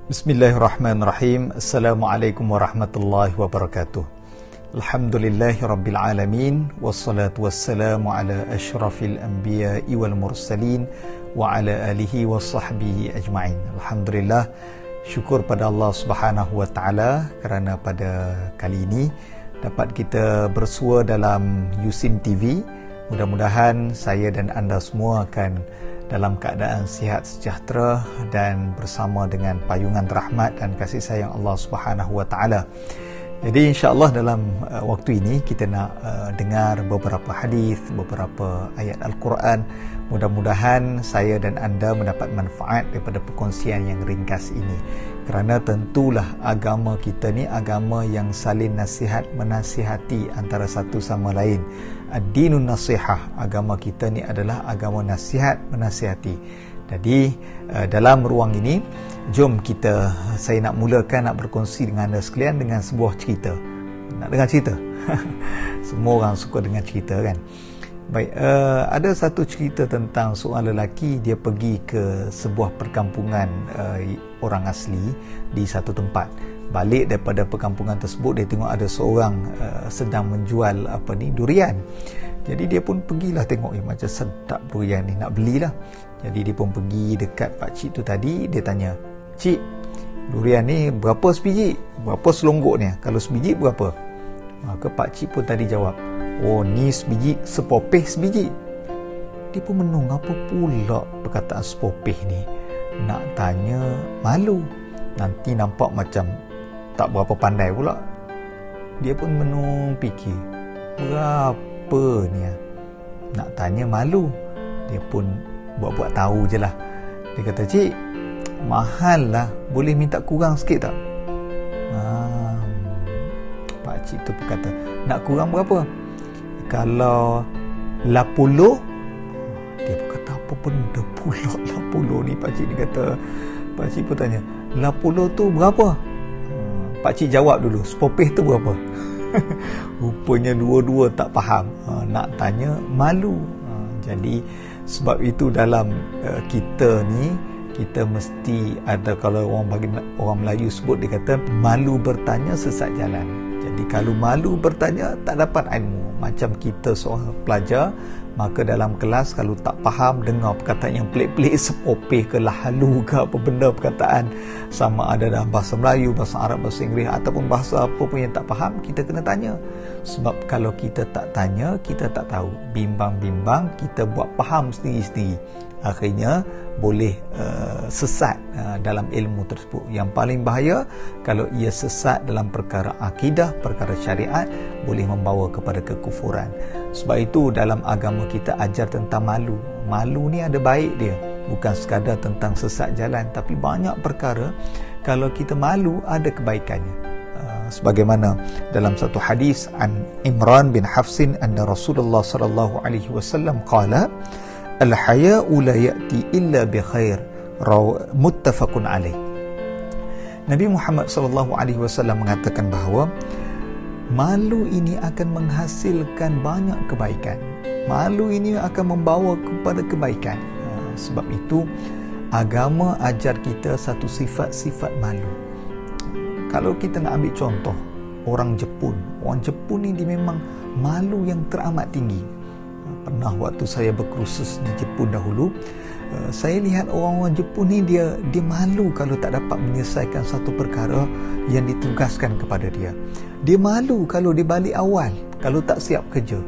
Bismillahirrahmanirrahim. Assalamualaikum warahmatullahi wabarakatuh. Alhamdulillahi rabbil alamin. Wassalatu wassalamu ala ashrafil anbiya'i wal mursalin wa ala alihi wa sahbihi ajma'in. Alhamdulillah, syukur pada Allah Subhanahu wa taala kerana pada kali ini dapat kita bersua dalam Yusim TV. Mudah-mudahan saya dan anda semua akan dalam keadaan sihat sejahtera dan bersama dengan payungan rahmat dan kasih sayang Allah Subhanahu wa taala. Jadi insya-Allah dalam waktu ini kita nak dengar beberapa hadis, beberapa ayat Al-Quran. Mudah-mudahan saya dan anda mendapat manfaat daripada perkongsian yang ringkas ini. Kerana tentulah agama kita ni agama yang saling nasihat menasihati antara satu sama lain. Ad-dinun nasihah, agama kita ni adalah agama nasihat menasihati. Jadi dalam ruang ini, jom saya nak mulakan, nak berkongsi dengan anda sekalian dengan sebuah cerita. Nak dengar cerita? Semua orang suka dengar cerita kan? Baik, ada satu cerita tentang seorang lelaki. Dia pergi ke sebuah perkampungan orang asli di satu tempat. Balik daripada perkampungan tersebut, dia tengok ada seorang sedang menjual durian. Jadi dia pun pergilah tengok, macam sedap durian ni, nak belilah. Jadi dia pun pergi dekat pakcik tu tadi. Dia tanya, "Cik, durian ni berapa sebiji? Berapa selonggok ni? Kalau sebiji berapa?" Maka pakcik pun tadi jawab, "Oh, ni sebiji, sepopeh sebiji." Dia pun menung, apa pula perkataan sepopeh ni? Nak tanya malu, nanti nampak macam tak berapa pandai pula. Dia pun menung fikir, berapa ni? Nak tanya malu. Dia pun buat-buat tahu je lah. Dia kata, "Cik, mahal lah, boleh minta kurang sikit tak?" Pakcik tu pun kata, "Nak kurang berapa?" "Kalau 80." Dia pun kata, "Apa benda pula 80 ni?" Pakcik ni kata. Pakcik pun tanya, 80 tu berapa?" Pakcik jawab dulu, "Sepopeh tu berapa?" Rupanya dua-dua tak faham. Nak tanya malu. Jadi sebab itu dalam kita ni, kita mesti ada, kalau orang Melayu sebut, dia kata malu bertanya sesat jalan. Jadi kalau malu bertanya, tak dapat ilmu. Macam kita seorang pelajar, maka dalam kelas kalau tak faham, dengar perkataan yang pelik-pelik, sepopeh ke lahalu ke apa benda perkataan, sama ada dalam bahasa Melayu, bahasa Arab, bahasa Inggeris ataupun bahasa apa pun yang tak faham, kita kena tanya. Sebab kalau kita tak tanya, kita tak tahu. Bimbang-bimbang, kita buat faham sendiri-sendiri. Akhirnya boleh sesat dalam ilmu tersebut. Yang paling bahaya kalau ia sesat dalam perkara akidah, perkara syariat, boleh membawa kepada kekufuran. Sebab itu dalam agama kita ajar tentang malu. Malu ni ada baik dia, bukan sekadar tentang sesat jalan, tapi banyak perkara kalau kita malu ada kebaikannya. Sebagaimana dalam satu hadis an Imran bin Hafsin anna Rasulullah sallallahu alaihi wasallam qala, "Al-haya'u la ya'ti illa bi khair." Muttafaqun alaih. Nabi Muhammad sallallahu alaihi wasallam mengatakan bahawa malu ini akan menghasilkan banyak kebaikan. Malu ini akan membawa kepada kebaikan. Sebab itu agama ajar kita satu sifat-sifat malu. Kalau kita nak ambil contoh orang Jepun ni dia memang malu yang teramat tinggi. Pernah waktu saya berkursus di Jepun dahulu, saya lihat orang-orang Jepun ni dia malu kalau tak dapat menyelesaikan satu perkara yang ditugaskan kepada dia. Dia malu kalau dia balik awal, kalau tak siap kerja.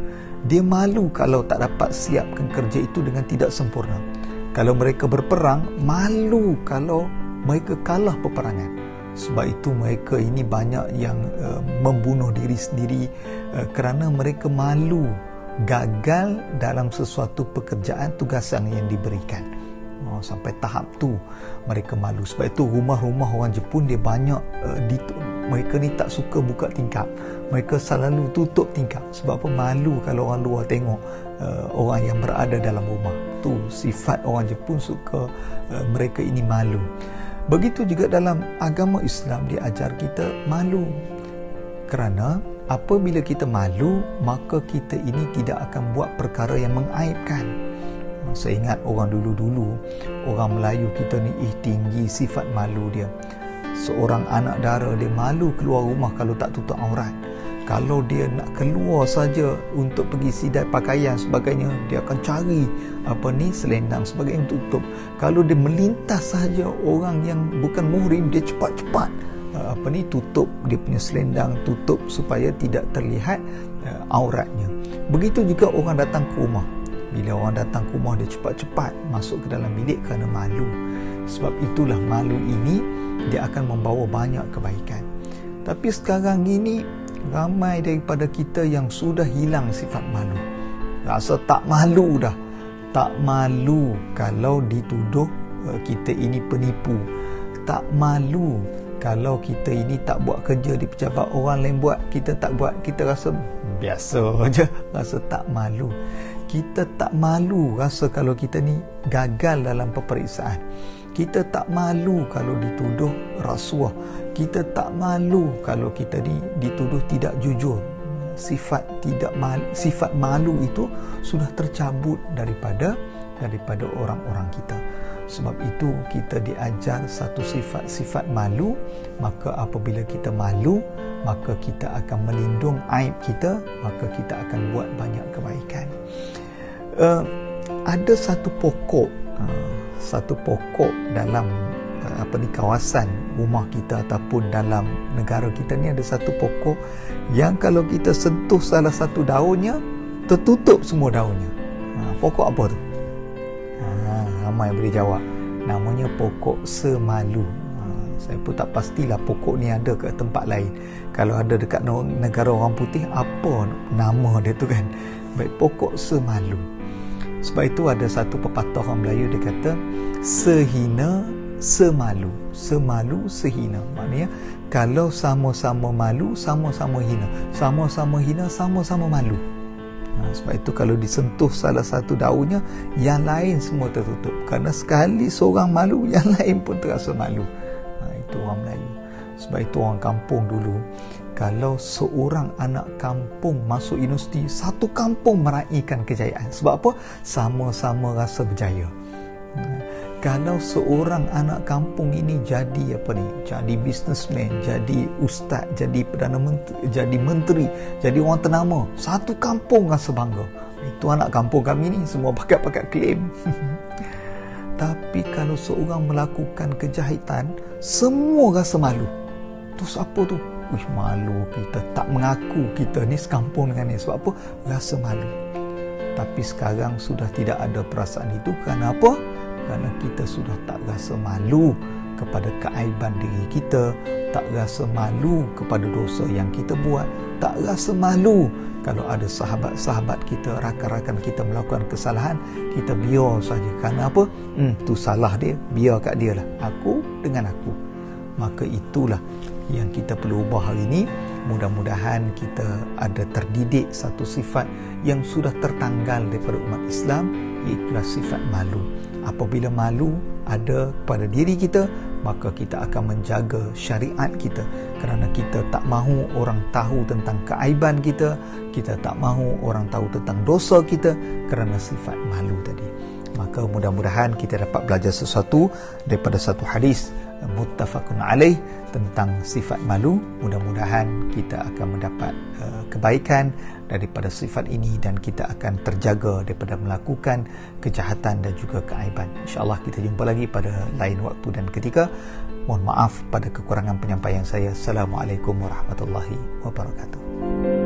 Dia malu kalau tak dapat siapkan kerja itu dengan tidak sempurna. Kalau mereka berperang, malu kalau mereka kalah peperangan. Sebab itu mereka ini banyak yang membunuh diri sendiri kerana mereka malu gagal dalam sesuatu pekerjaan, tugasan yang diberikan. Sampai tahap tu mereka malu. Sebab itu rumah-rumah orang Jepun dia banyak mereka ni tak suka buka tingkap. Mereka selalu tutup tingkap. Sebab apa? Malu kalau orang luar tengok orang yang berada dalam rumah. Tu sifat orang Jepun, suka mereka ini malu. Begitu juga dalam agama Islam, dia ajar kita malu. Kerana apabila kita malu, maka kita ini tidak akan buat perkara yang mengaibkan. Saya ingat orang dulu-dulu, orang Melayu kita ni tinggi sifat malu dia. Seorang anak dara dia malu keluar rumah kalau tak tutup aurat. Kalau dia nak keluar saja untuk pergi sidai pakaian sebagainya, dia akan cari selendang sebagainya tutup. Kalau dia melintas saja orang yang bukan muhrim, dia cepat-cepat tutup dia punya selendang, tutup supaya tidak terlihat auratnya. Begitu juga orang datang ke rumah. Bila orang datang ke rumah, dia cepat-cepat masuk ke dalam bilik kerana malu. Sebab itulah malu ini dia akan membawa banyak kebaikan. Tapi sekarang ini ramai daripada kita yang sudah hilang sifat malu. Rasa tak malu dah. Tak malu kalau dituduh kita ini penipu. Tak malu kalau kita ini tak buat kerja di pejabat, orang lain buat, kita tak buat, kita rasa biasa aja, rasa tak malu. Kita tak malu rasa kalau kita ni gagal dalam peperiksaan. Kita tak malu kalau dituduh rasuah. Kita tak malu kalau kita ni dituduh tidak jujur. Sifat malu itu sudah tercabut daripada orang-orang kita. Sebab itu kita diajar satu sifat malu. Maka apabila kita malu, maka kita akan melindung aib kita, maka kita akan buat banyak kebaikan. Ada satu pokok dalam kawasan rumah kita ataupun dalam negara kita ni, ada satu pokok yang kalau kita sentuh salah satu daunnya, tertutup semua daunnya. Pokok apa tu? Ramai boleh jawab. Namanya pokok semalu. Saya pun tak pastilah pokok ni ada ke tempat lain. Kalau ada dekat negara orang putih, apa nama dia tu kan? Baik, pokok semalu. Sebab itu ada satu pepatah orang Melayu, dia kata sehina semalu, semalu sehina. Maknanya kalau sama-sama malu, sama-sama hina, sama-sama hina, sama-sama malu. Sebab itu kalau disentuh salah satu daunnya, yang lain semua tertutup. Kerana sekali seorang malu, yang lain pun terasa malu. Itu orang Melayu. Sebab itu orang kampung dulu, kalau seorang anak kampung masuk universiti, satu kampung meraihkan kejayaan. Sebab apa? Sama-sama rasa berjaya. Kalau seorang anak kampung ini jadi jadi businessman, jadi ustaz, jadi perdana menteri, jadi menteri, jadi orang ternama, satu kampung rasa bangga. Itu anak kampung kami ni, semua pakat-pakat claim. Tapi kalau seorang melakukan kejahatan, semua rasa malu. Terus apa tu? Malu kita, tak mengaku kita ni sekampung dengan ni. Sebab apa? Rasa malu. Tapi sekarang sudah tidak ada perasaan itu. Kerana apa? Kerana kita sudah tak rasa malu kepada keaiban diri kita, tak rasa malu kepada dosa yang kita buat, tak rasa malu kalau ada sahabat-sahabat kita, rakan-rakan kita melakukan kesalahan, kita biar saja. Kerana apa? Tu salah dia, biar kat dia lah. Aku dengan aku. Maka itulah yang kita perlu ubah hari ini. Mudah-mudahan kita ada terdidik satu sifat yang sudah tertanggal daripada umat Islam, iaitu sifat malu. Apabila malu ada pada diri kita, maka kita akan menjaga syariat kita. Kerana kita tak mahu orang tahu tentang keaiban kita, kita tak mahu orang tahu tentang dosa kita kerana sifat malu tadi. Maka mudah-mudahan kita dapat belajar sesuatu daripada satu hadis muttafaqun alaih tentang sifat malu. Mudah-mudahan kita akan mendapat kebaikan daripada sifat ini dan kita akan terjaga daripada melakukan kejahatan dan juga keaiban. InsyaAllah kita jumpa lagi pada lain waktu dan ketika. Mohon maaf pada kekurangan penyampaian saya. Assalamualaikum warahmatullahi wabarakatuh.